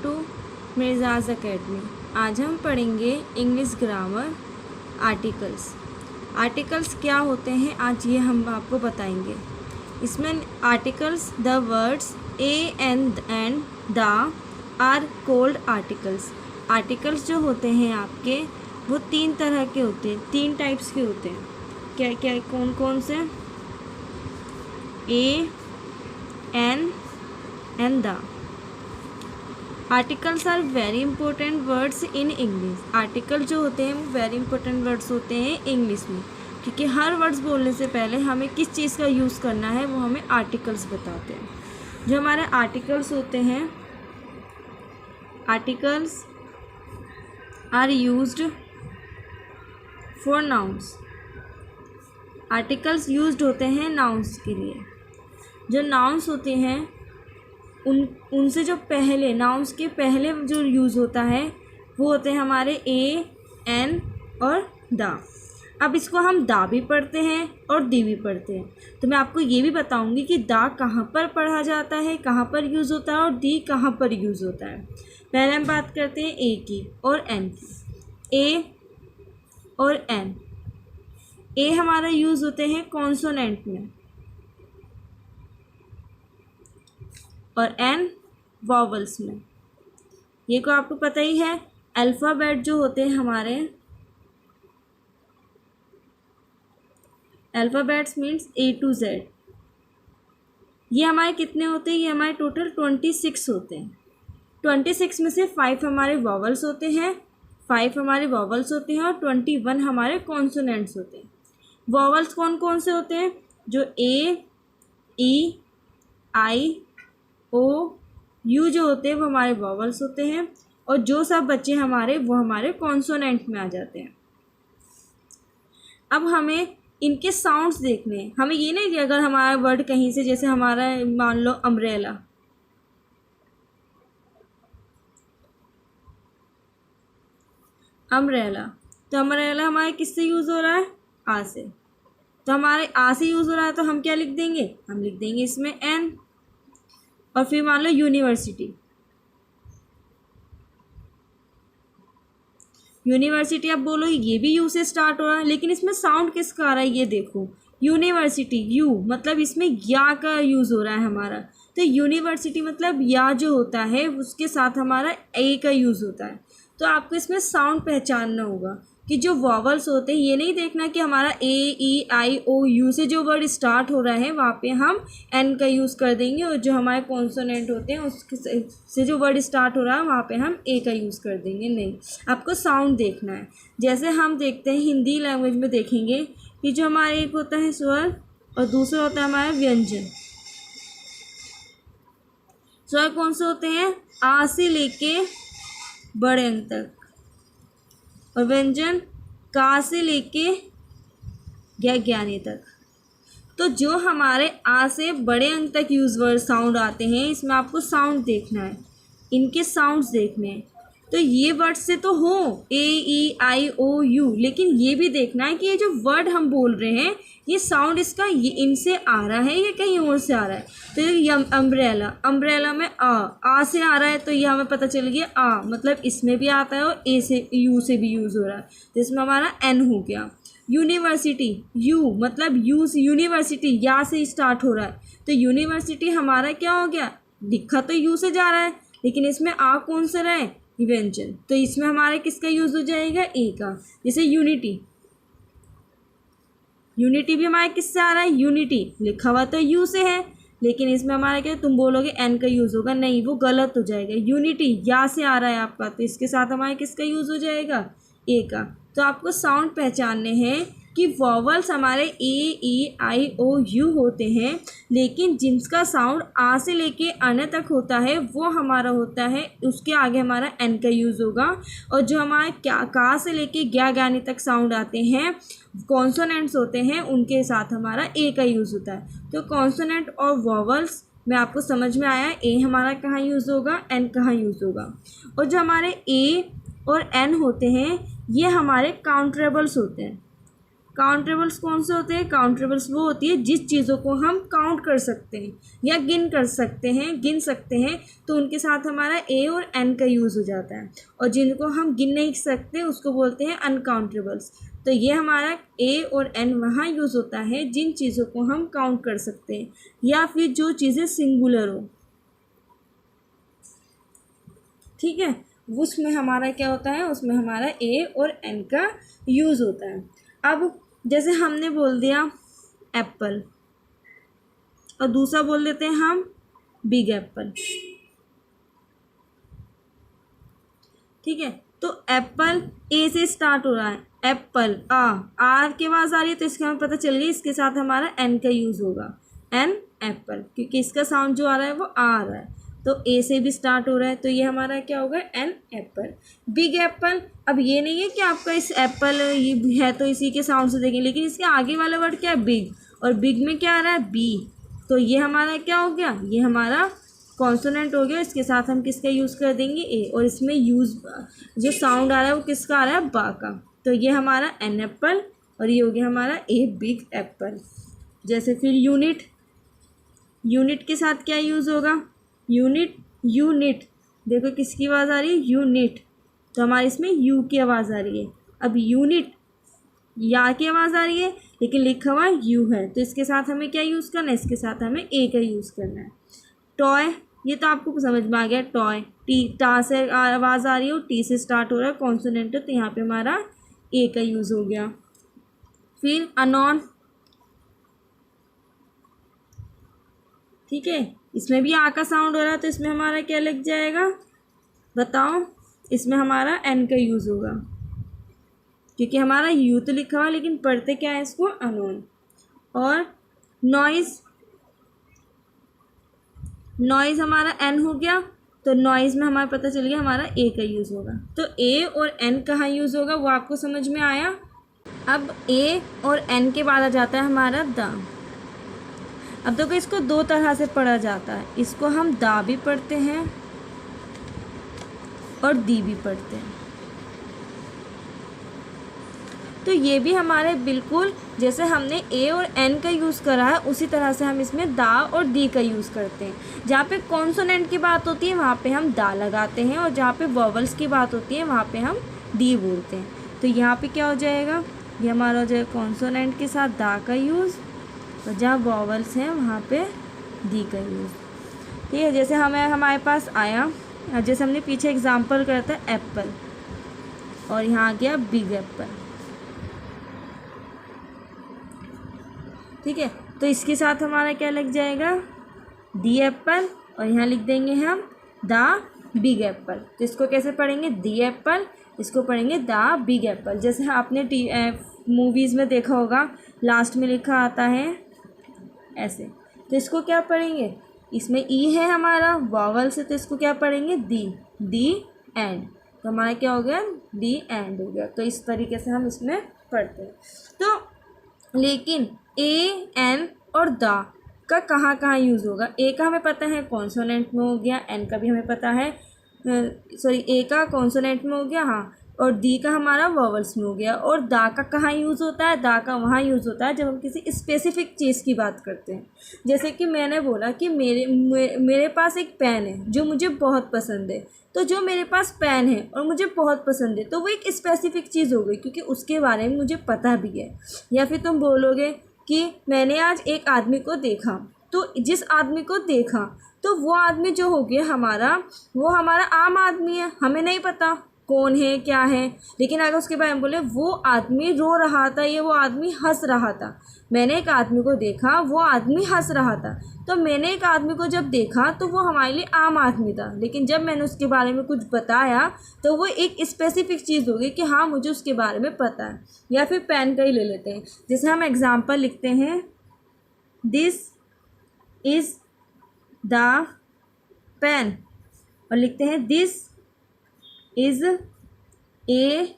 To मिर्ज़ाज़ academy. आज हम पढ़ेंगे इंग्लिश ग्रामर आर्टिकल्स। आर्टिकल्स क्या होते हैं आज ये हम आपको बताएंगे। इसमें articles the words a and the are called articles. Articles जो होते हैं आपके वो तीन तरह के होते हैं, तीन टाइप्स के होते हैं। क्या क्या कौन कौन से? A an and the. Articles are very important words in English. Article जो होते हैं वो वेरी इंपॉर्टेंट वर्ड्स होते हैं इंग्लिश में, क्योंकि हर वर्ड्स बोलने से पहले हमें किस चीज़ का यूज़ करना है वो हमें आर्टिकल्स बताते हैं। जो हमारे आर्टिकल्स होते हैं, articles are used for nouns. Articles used होते हैं नाउन्स के लिए। जो नाउन्स होते हैं उनसे जो पहले, नाउन्स के पहले जो यूज़ होता है वो होते हैं हमारे ए एन और द। अब इसको हम दा भी पढ़ते हैं और दी भी पढ़ते हैं। तो मैं आपको ये भी बताऊंगी कि दा कहाँ पर पढ़ा जाता है, कहाँ पर यूज़ होता है, और दी कहाँ पर यूज़ होता है। पहले हम बात करते हैं ए की और एन की। ए और एन। ए हमारा यूज़ होते हैं कॉन्सोनेंट में और एन वॉवल्स में। ये को आपको पता ही है। अल्फ़ाबेट जो होते हैं हमारे, alphabets means A to Z, ये हमारे कितने होते हैं? ये हमारे टोटल 26 होते हैं। 26 में से 5 हमारे वॉवल्स होते हैं, 5 हमारे वॉवल्स होते हैं और 21 हमारे कॉन्सोनेंट्स होते हैं। वॉवल्स कौन कौन से होते हैं? जो ए, ई, आई, ओ, यू जो होते हैं वो हमारे वॉवल्स होते हैं, और जो सब बच्चे हमारे वो हमारे कॉन्सोनेंट में आ जाते हैं। अब हमें इनके साउंड्स देखने हैं। हमें ये नहीं कि अगर हमारा वर्ड कहीं से, जैसे हमारा मान लो अम्ब्रेला, अम्ब्रेला, तो अम्ब्रेला हमारे किससे यूज़ हो रहा है? आ से। तो हमारे आ से यूज़ हो रहा है तो हम क्या लिख देंगे? हम लिख देंगे इसमें एन। और फिर मान लो यूनिवर्सिटी, यूनिवर्सिटी आप बोलो ये भी यू से स्टार्ट हो रहा है, लेकिन इसमें साउंड किसका आ रहा है? ये देखो, यूनिवर्सिटी, यू मतलब इसमें या का यूज़ हो रहा है हमारा। तो यूनिवर्सिटी मतलब या जो होता है उसके साथ हमारा ए का यूज़ होता है। तो आपको इसमें साउंड पहचानना होगा कि जो वॉवल्स होते हैं, ये नहीं देखना कि हमारा ए, ई, आई, ओ, यू से जो वर्ड स्टार्ट हो रहा है वहाँ पे हम एन का यूज़ कर देंगे, और जो हमारे कॉन्सोनेंट होते हैं उसके से जो वर्ड स्टार्ट हो रहा है वहाँ पे हम ए का यूज़ कर देंगे। नहीं, आपको साउंड देखना है। जैसे हम देखते हैं हिंदी लैंग्वेज में देखेंगे कि जो हमारे एक होता है स्वर और दूसरा होता है हमारा व्यंजन। स्वर कौन से होते हैं? आ से लेके बड़े अंक तक, और व्यंजन का से लेके ज्ञानी तक। तो जो हमारे आ से बड़े अंक तक यूज वर्ड साउंड आते हैं, इसमें आपको साउंड देखना है, इनके साउंड्स देखने हैं। तो ये वर्ड से तो हो ए, ई, आई, ओ, यू, लेकिन ये भी देखना है कि ये जो वर्ड हम बोल रहे हैं ये साउंड इसका ये इनसे आ रहा है या कहीं और से आ रहा है। तो ये अम्ब्रेला, अम्ब्रेला में आ से आ रहा है, तो ये हमें पता चल गया आ मतलब इसमें भी आता है और ए से, यू से भी यूज़ हो रहा है, तो इसमें हमारा एन हो गया। यूनिवर्सिटी, यू मतलब यूनिवर्सिटी या से स्टार्ट हो रहा है, तो यूनिवर्सिटी हमारा क्या हो गया? लिखा तो यू से जा रहा है, लेकिन इसमें आ कौन सा रहा है? व्यंजन। तो इसमें हमारे किसका यूज़ हो जाएगा? ए का। जैसे यूनिटी, यूनिटी भी हमारे किससे आ रहा है? यूनिटी लिखा हुआ तो यू से है, लेकिन इसमें हमारा क्या, तुम बोलोगे एन का यूज़ होगा, नहीं वो गलत हो जाएगा। यूनिटी या से आ रहा है आपका, तो इसके साथ हमारे किसका यूज़ हो जाएगा? ए का। तो आपको साउंड पहचानने हैं कि वॉवल्स हमारे ए, ई, आई, ओ, यू होते हैं, लेकिन जिनका साउंड आ से लेके अन तक होता है वो हमारा होता है, उसके आगे हमारा एन का यूज़ होगा। और जो हमारे क्या का से लेके ज्ञानी तक साउंड आते हैं, कॉन्सोनेंट्स होते हैं, उनके साथ हमारा ए का यूज़ होता है। तो कॉन्सोनेंट और वॉवल्स में आपको समझ में आया ए हमारा कहाँ यूज़ होगा, एन कहाँ यूज़ होगा। और जो हमारे ए और एन होते हैं ये हमारे काउंटेबल्स होते हैं। काउंटेबल्स कौन से होते हैं? काउंटेबल्स वो होती है जिस चीज़ों को हम काउंट कर सकते हैं या गिन कर सकते हैं, गिन सकते हैं, तो उनके साथ हमारा ए और एन का यूज़ हो जाता है। और जिनको हम गिन नहीं सकते उसको बोलते हैं अनकाउंटेबल्स। तो ये हमारा ए और एन वहाँ यूज़ होता है जिन चीज़ों को हम काउंट कर सकते हैं या फिर जो चीज़ें सिंगुलर हो, ठीक है, उसमें हमारा क्या होता है? उसमें हमारा ए और एन का यूज़ होता है। अब जैसे हमने बोल दिया एप्पल और दूसरा बोल देते हैं हम बिग एप्पल, ठीक है। तो एप्पल ए से स्टार्ट हो रहा है, एप्पल आर की आवाज़ आ रही है तो इसका हमें पता चल गया इसके साथ हमारा एन का यूज़ होगा, एन एप्पल, क्योंकि इसका साउंड जो आ रहा है वो आ रहा है। तो ए से भी स्टार्ट हो रहा है तो ये हमारा क्या होगा? An apple. बिग एप्पल, अब ये नहीं है कि आपका इस एप्पल ये है तो इसी के साउंड से देखें, लेकिन इसके आगे वाला वर्ड क्या है? बिग, और बिग में क्या आ रहा है? बी, तो ये हमारा क्या हो गया? ये हमारा कॉन्सोनेंट हो गया। इसके साथ हम किसका यूज़ कर देंगे? ए, और इसमें यूज़ जो साउंड आ रहा है वो किसका आ रहा है? बा का। तो ये हमारा एन एप्पल और ये हो गया हमारा ए बिग एप्पल। जैसे फिर यूनिट, यूनिट के साथ क्या यूज़ होगा? यूनिट, यूनिट, देखो किसकी आवाज़ आ रही है? यूनिट, तो हमारे इसमें यू की आवाज़ आ रही है। अब यूनिट या की आवाज़ आ रही है लेकिन लिखा हुआ यू है, तो इसके साथ हमें क्या यूज़ करना है? इसके साथ हमें ए का यूज़ करना है। टॉय, ये तो आपको समझ में आ गया। टॉय, टी, टा से आवाज़ आ रही है और टी से स्टार्ट हो रहा है, कॉन्सोनेंट है, तो यहाँ पे हमारा ए का यूज़ हो गया। फिर अनॉन, ठीक है, इसमें भी आ का साउंड हो रहा है तो इसमें हमारा क्या लग जाएगा? बताओ, इसमें हमारा एन का यूज़ होगा क्योंकि हमारा यू तो लिखा हुआ लेकिन पढ़ते क्या है इसको? अनोन। और नॉइज़, नॉइज़ हमारा एन हो गया, तो नॉइज़ में हमारा पता चल गया हमारा ए का यूज़ होगा। तो ए और एन कहाँ यूज़ होगा वो आपको समझ में आया। अब ए और एन के बाद आ जाता है हमारा द। अब देखो इसको दो तरह से पढ़ा जाता है, इसको हम दा भी पढ़ते हैं और दी भी पढ़ते हैं। तो ये भी हमारे बिल्कुल जैसे हमने ए और एन का यूज़ करा है उसी तरह से हम इसमें दा और दी का यूज़ करते हैं। जहाँ पे कॉन्सोनेंट की बात होती है वहाँ पे हम दा लगाते हैं और जहाँ पे वॉवल्स की बात होती है वहाँ पे हम दी बोलते हैं। तो यहाँ पे क्या हो जाएगा? ये हमारा हो जाएगा कॉन्सोनेंट के साथ दा का यूज़ और जहाँ वॉवल्स हैं वहाँ पे दी का यूज़। ठीक है, जैसे हमारे पास आया, जैसे हमने पीछे एग्जाम्पल करा था एप्पल और यहाँ आ गया बिग एप्पल। ठीक है, तो इसके साथ हमारा क्या लग जाएगा? दी एप्पल और यहाँ लिख देंगे हम द बिग एप्पल। तो इसको कैसे पढ़ेंगे? दी एप्पल, इसको पढ़ेंगे द बिग एप्पल। जैसे आपने मूवीज़ में देखा होगा लास्ट में लिखा आता है ऐसे, तो इसको क्या पढ़ेंगे? इसमें ई है हमारा वॉवल से, तो इसको क्या पढ़ेंगे? दी एंड। तो हमारा क्या हो गया? दी एंड हो गया। तो इस तरीके से हम इसमें पढ़ते हैं। तो लेकिन ए एन और द का कहाँ कहाँ यूज़ होगा? ए का हमें पता है कॉन्सोनेंट में हो गया, एन का भी हमें पता है, सॉरी ए का कॉन्सोनेंट में हो गया, हाँ, और दी का हमारा वॉवल्स में हो गया। और दा का कहाँ यूज़ होता है? दा का वहाँ यूज़ होता है जब हम किसी स्पेसिफिक चीज़ की बात करते हैं। जैसे कि मैंने बोला कि मेरे पास एक पेन है जो मुझे बहुत पसंद है, तो जो मेरे पास पेन है और मुझे बहुत पसंद है तो वो एक स्पेसिफिक चीज़ हो गई क्योंकि उसके बारे में मुझे पता भी है। या फिर तुम बोलोगे कि मैंने आज एक आदमी को देखा, तो जिस आदमी को देखा तो वो आदमी जो हो गया हमारा, वो हमारा आम आदमी है, हमें नहीं पता कौन है क्या है, लेकिन अगर उसके बारे में बोले वो आदमी रो रहा था या वो आदमी हंस रहा था, मैंने एक आदमी को देखा वो आदमी हंस रहा था, तो मैंने एक आदमी को जब देखा तो वो हमारे लिए आम आदमी था, लेकिन जब मैंने उसके बारे में कुछ बताया तो वो एक स्पेसिफिक चीज़ होगी कि हाँ मुझे उसके बारे में पता है। या फिर पेन का ही ले लेते हैं, जैसे हम एग्ज़ाम्पल लिखते हैं दिस इज़ द पेन और लिखते हैं दिस इज़ ए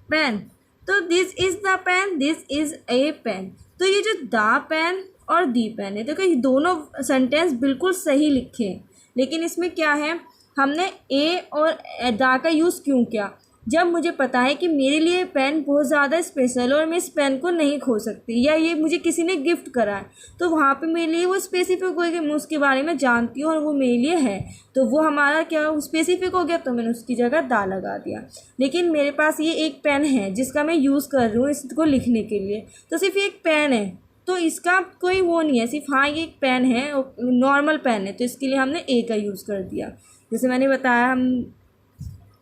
पेन, तो this is the pen, this is a pen. तो ये जो द पेन और दी पेन है, देखो ये दोनों सेंटेंस बिल्कुल सही लिखे हैं, लेकिन इसमें क्या है, हमने ए और द का यूज़ क्यों किया? जब मुझे पता है कि मेरे लिए पेन बहुत ज़्यादा स्पेशल और मैं इस पेन को नहीं खो सकती, या ये मुझे किसी ने गिफ्ट करा है, तो वहाँ पे मेरे लिए वो स्पेसिफिक हो गया कि मैं उसके बारे में जानती हूँ और वो मेरे लिए है, तो वो हमारा क्या स्पेसिफिक हो गया, तो मैंने उसकी जगह दा लगा दिया। लेकिन मेरे पास ये एक पेन है जिसका मैं यूज़ कर रही हूँ इसको लिखने के लिए, तो सिर्फ एक पेन है, तो इसका कोई वो नहीं है, सिर्फ हाँ ये एक पेन है, नॉर्मल पेन है, तो इसके लिए हमने ए का यूज़ कर दिया। जैसे मैंने बताया, हम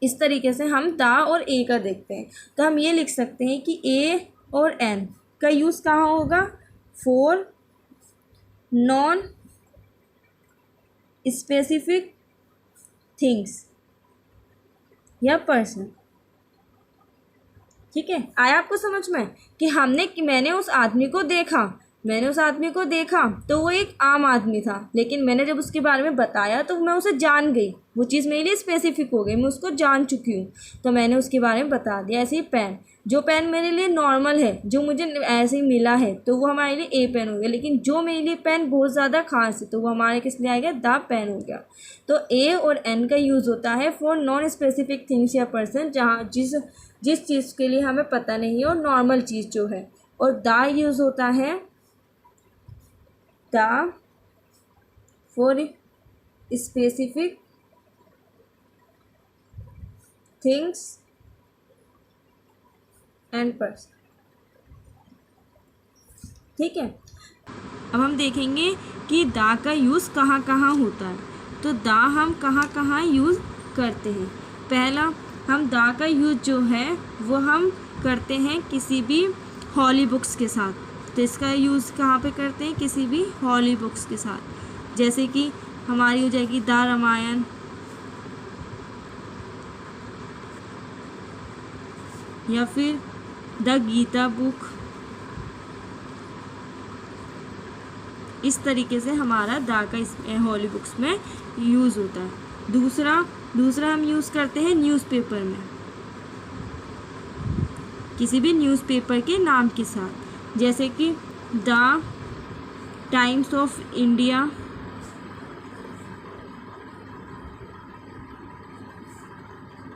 इस तरीके से हम दा और ए का देखते हैं। तो हम ये लिख सकते हैं कि ए और एन का यूज़ कहाँ होगा, फॉर नॉन स्पेसिफिक थिंग्स या पर्सन। ठीक है, आया आपको समझ में कि मैंने उस आदमी को देखा, तो वो एक आम आदमी था, लेकिन मैंने जब उसके बारे में बताया तो मैं उसे जान गई, वो चीज़ मेरे लिए स्पेसिफिक हो गई, मैं उसको जान चुकी हूँ, तो मैंने उसके बारे में बता दिया। ऐसे ही पेन, जो पेन मेरे लिए नॉर्मल है, जो मुझे ऐसे ही मिला है, तो वो हमारे लिए ए पेन हो गया, लेकिन जो मेरे लिए पेन बहुत ज़्यादा खास है, तो वो हमारे किस लिए आ गया, द पेन हो गया। तो ए और एन का यूज़ होता है फॉर नॉन स्पेसिफिक थिंग्स या पर्सन, जहाँ जिस चीज़ के लिए हमें पता नहीं है, और नॉर्मल चीज़ जो है, और द यूज़ होता है the for specific things and person. ठीक है, अब हम देखेंगे कि दा का यूज़ कहाँ कहाँ होता है। तो दा हम कहाँ कहाँ यूज़ करते हैं। पहला, हम दा का यूज़ जो है वो हम करते हैं किसी भी हॉली बुक्स के साथ। तो इसका यूज़ कहाँ पे करते हैं, किसी भी हॉली बुक्स के साथ, जैसे कि हमारी हो जाएगी द रामायण, या फिर द गीता बुक। इस तरीके से हमारा दा का इस हॉली बुक्स में यूज़ होता है। दूसरा हम यूज़ करते हैं न्यूज़पेपर में, किसी भी न्यूज़पेपर के नाम के साथ, जैसे कि the times of India,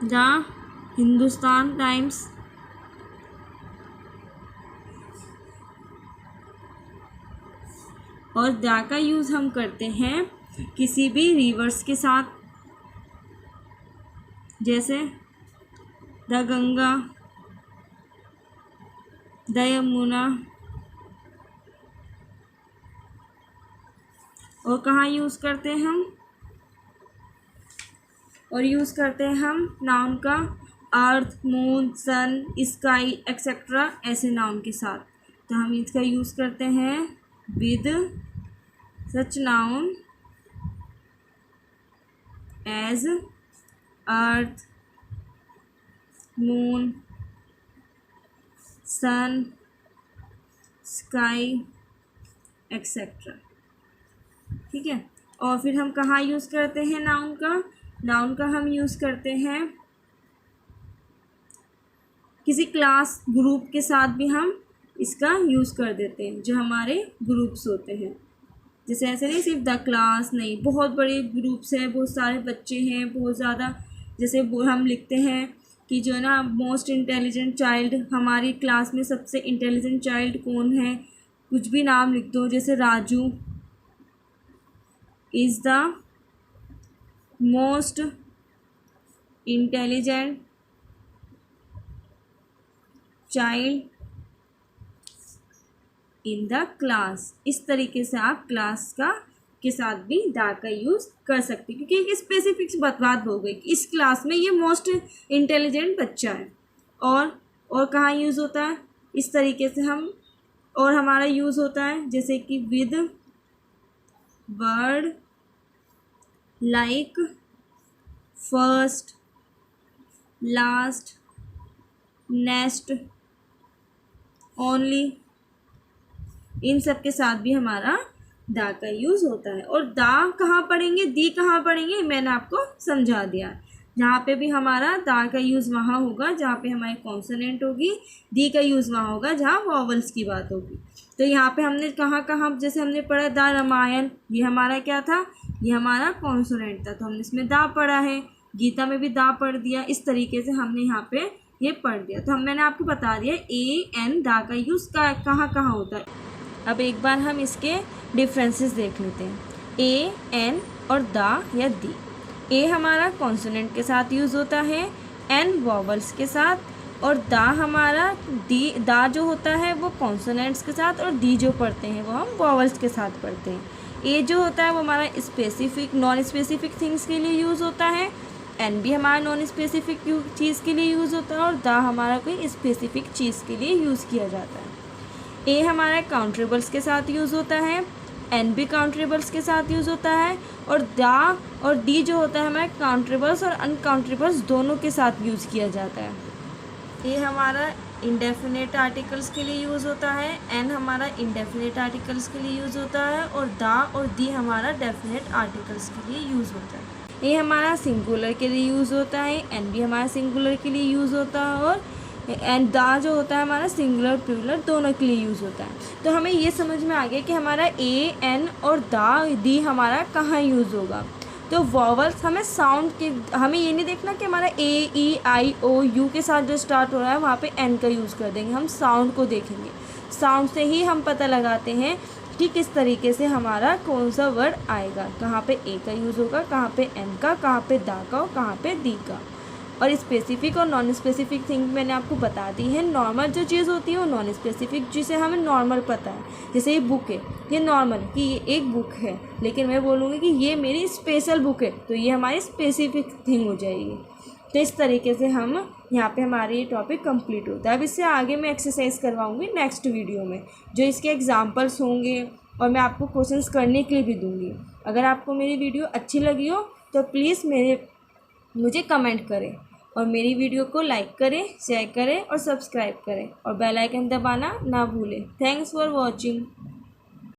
the Hindustan times, और द का यूज़ हम करते हैं किसी भी रिवर्स के साथ, जैसे द गंगा, द यमुना। और कहाँ यूज़ करते हैं हम, और यूज़ करते हैं हम नाउन का earth, moon, sun, sky etcetera, ऐसे नाउन के साथ। तो हम इसका यूज़ करते हैं with such noun as earth, moon, sun, sky etcetera. ठीक है, और फिर हम कहाँ यूज़ करते हैं नाउन का हम यूज़ करते हैं किसी क्लास ग्रुप के साथ भी हम इसका यूज़ कर देते हैं, जो हमारे ग्रुप्स होते हैं। जैसे ऐसे नहीं सिर्फ द क्लास, नहीं, बहुत बड़े ग्रुप्स हैं, बहुत सारे बच्चे हैं, बहुत ज़्यादा, जैसे हम लिखते हैं कि जो है ना मोस्ट इंटेलिजेंट चाइल्ड, हमारी क्लास में सबसे इंटेलिजेंट चाइल्ड कौन है, कुछ भी नाम लिख दो, जैसे Raju is the most intelligent child in the class. इस तरीके से आप क्लास के साथ भी दा का यूज़ कर सकते हैं, क्योंकि एक स्पेसिफिक बात हो गई कि इस क्लास में ये मोस्ट इंटेलिजेंट बच्चा है। और कहाँ यूज़ होता है, इस तरीके से हम, और हमारा यूज़ होता है जैसे कि with word like first, last, next, only, इन सब के साथ भी हमारा दा का यूज़ होता है। और दा कहाँ पढ़ेंगे, दी कहाँ पढ़ेंगे, मैंने आपको समझा दिया। जहाँ पे भी हमारा दा का यूज़ वहाँ होगा जहाँ पे हमारी कॉन्सोनेंट होगी, दी का यूज़ वहाँ होगा जहाँ वॉवल्स की बात होगी। तो यहाँ पे हमने कहाँ जैसे हमने पढ़ा द रामायण, ये हमारा क्या था, ये हमारा कॉन्सोनेंट था, तो हमने इसमें दा पढ़ा है। गीता में भी दा पढ़ दिया, इस तरीके से हमने यहाँ पे ये पढ़ दिया। तो मैंने आपको बता दिया ए एन दा का यूज़ कहाँ कहाँ होता है। अब एक बार हम इसके डिफरेंसेस देख लेते हैं। ए एन और दा या दी। ए हमारा कॉन्सोनेंट के साथ यूज़ होता है, एन वॉवल्स के साथ, और दा हमारा दा जो होता है वो कॉन्सोनेंट्स के साथ, और दी जो पढ़ते हैं वो हम वॉवल्स के साथ पढ़ते हैं। ए जो होता है वो हमारा स्पेसिफिक नॉन स्पेसिफिक थिंग्स के लिए यूज़ होता है, एन भी हमारा नॉन स्पेसिफिक चीज़ के लिए यूज़ होता है, और दा हमारा कोई स्पेसिफिक चीज़ के लिए यूज़ किया जाता है। ए हमारा काउंटेबल्स के साथ यूज़ होता है, एन भी काउंटेबल्स के साथ यूज़ होता है, और दा और डी जो होता है हमारे काउंटेबल्स और अनकाउंटेबल्स दोनों के साथ यूज़ किया जाता है। ए हमारा इंडेफिनेट आर्टिकल्स के लिए यूज़ होता है, एन हमारा इंडेफिनेट आर्टिकल्स के लिए यूज़ होता है, और दा और दी हमारा डेफिनेट आर्टिकल्स के लिए यूज़ होता है। ए हमारा सिंगुलर के लिए यूज़ होता है, एन भी हमारा सिंगुलर के लिए यूज़ होता है, और एंड दा जो होता है हमारा सिंगुलर प्लूरल दोनों के लिए यूज़ होता है। तो हमें ये समझ में आ गया कि हमारा ए एन और दा दी हमारा कहाँ यूज़ होगा। तो वॉवल्स हमें साउंड के, हमें ये नहीं देखना कि हमारा ए ई आई ओ यू के साथ जो स्टार्ट हो रहा है वहाँ पे एन का यूज़ कर देंगे, हम साउंड को देखेंगे। साउंड से ही हम पता लगाते हैं कि किस तरीके से हमारा कौन सा वर्ड आएगा, कहाँ पे ए का यूज़ होगा, कहाँ पे एन का, कहाँ पे दा का और कहाँ पे दी का। और स्पेसिफिक और नॉन स्पेसिफिक थिंग मैंने आपको बता दी है। नॉर्मल जो चीज़ होती है वो नॉन स्पेसिफिक, जिसे हमें नॉर्मल पता है, जैसे ये बुक है, ये नॉर्मल कि ये एक बुक है, लेकिन मैं बोलूँगी कि ये मेरी स्पेशल बुक है, तो ये हमारी स्पेसिफिक थिंग हो जाएगी। तो इस तरीके से हम यहाँ पे हमारे ये टॉपिक कंप्लीट होता है। अब इससे आगे मैं एक्सरसाइज करवाऊँगी नेक्स्ट वीडियो में, जो इसके एग्जाम्पल्स होंगे, और मैं आपको क्वेश्चंस करने के लिए भी दूँगी। अगर आपको मेरी वीडियो अच्छी लगी हो तो प्लीज़ मुझे कमेंट करें, और मेरी वीडियो को लाइक करें, शेयर करें और सब्सक्राइब करें, और बेल आइकन दबाना ना भूलें। Thanks for watching.